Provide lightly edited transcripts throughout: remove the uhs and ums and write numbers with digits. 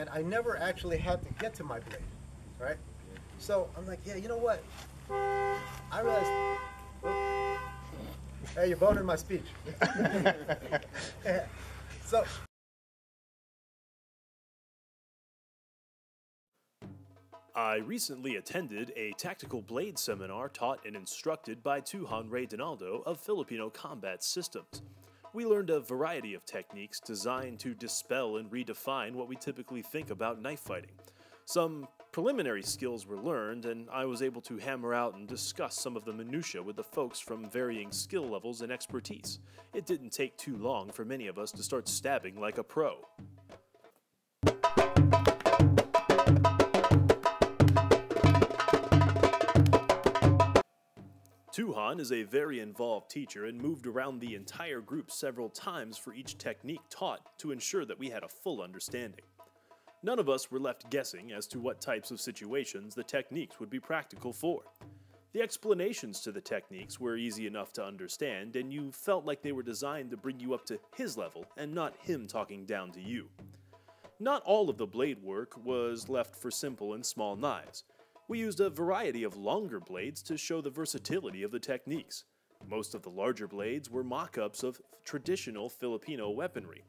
and I never actually had to get to my blade, right? So I'm like, yeah, you know what? I realized, hey, you're boning my speech. So. I recently attended a tactical blade seminar taught and instructed by Tuhon Ray Dionaldo of Filipino Combat Systems. We learned a variety of techniques designed to dispel and redefine what we typically think about knife fighting. Some preliminary skills were learned, and I was able to hammer out and discuss some of the minutiae with the folks from varying skill levels and expertise. It didn't take too long for many of us to start stabbing like a pro. Tuhon is a very involved teacher and moved around the entire group several times for each technique taught to ensure that we had a full understanding. None of us were left guessing as to what types of situations the techniques would be practical for. The explanations to the techniques were easy enough to understand, and you felt like they were designed to bring you up to his level and not him talking down to you. Not all of the blade work was left for simple and small knives. We used a variety of longer blades to show the versatility of the techniques. Most of the larger blades were mock-ups of traditional Filipino weaponry.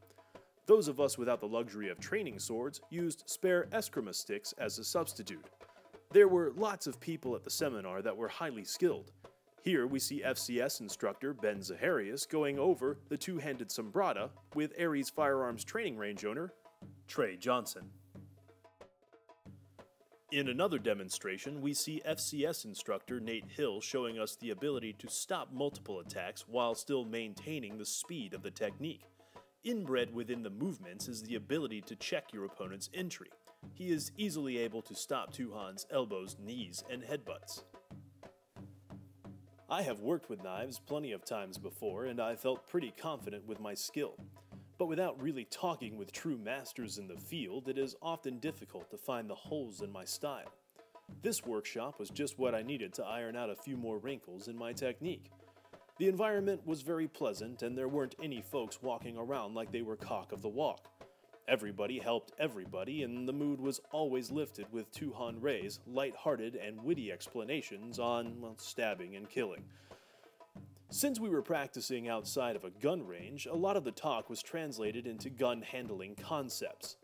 Those of us without the luxury of training swords used spare eskrima sticks as a substitute. There were lots of people at the seminar that were highly skilled. Here we see FCS instructor Ben Zaharias going over the two-handed sombrata with Ares Firearms Training Range owner Trey Johnson. In another demonstration, we see FCS instructor Nate Hill showing us the ability to stop multiple attacks while still maintaining the speed of the technique. Inbred within the movements is the ability to check your opponent's entry. He is easily able to stop Tuhon's elbows, knees, and headbutts. I have worked with knives plenty of times before, and I felt pretty confident with my skill. But without really talking with true masters in the field, it is often difficult to find the holes in my style. This workshop was just what I needed to iron out a few more wrinkles in my technique. The environment was very pleasant, and there weren't any folks walking around like they were cock of the walk. Everybody helped everybody, and the mood was always lifted with Tuhon Ray's light-hearted and witty explanations on, well, stabbing and killing. Since we were practicing outside of a gun range, a lot of the talk was translated into gun handling concepts.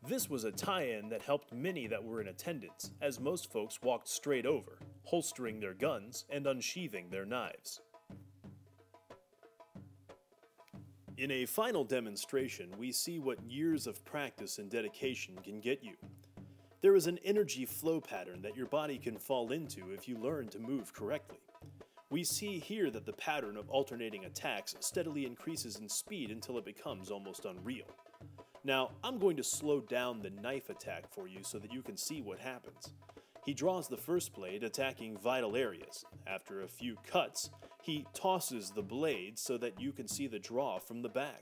This was a tie-in that helped many that were in attendance, as most folks walked straight over, holstering their guns and unsheathing their knives. In a final demonstration, we see what years of practice and dedication can get you. There is an energy flow pattern that your body can fall into if you learn to move correctly. We see here that the pattern of alternating attacks steadily increases in speed until it becomes almost unreal. Now, I'm going to slow down the knife attack for you so that you can see what happens. He draws the first blade, attacking vital areas. After a few cuts, he tosses the blade so that you can see the draw from the back.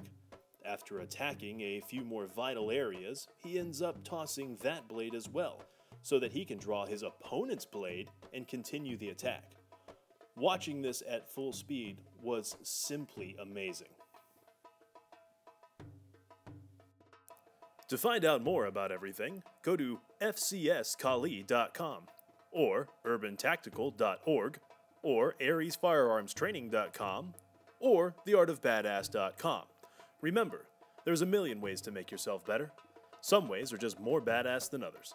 After attacking a few more vital areas, he ends up tossing that blade as well, so that he can draw his opponent's blade and continue the attack. Watching this at full speed was simply amazing. To find out more about everything, go to fcskali.com or urbantactical.org or aresfirearmstraining.com or theartofbadass.com. Remember, there's a million ways to make yourself better. Some ways are just more badass than others.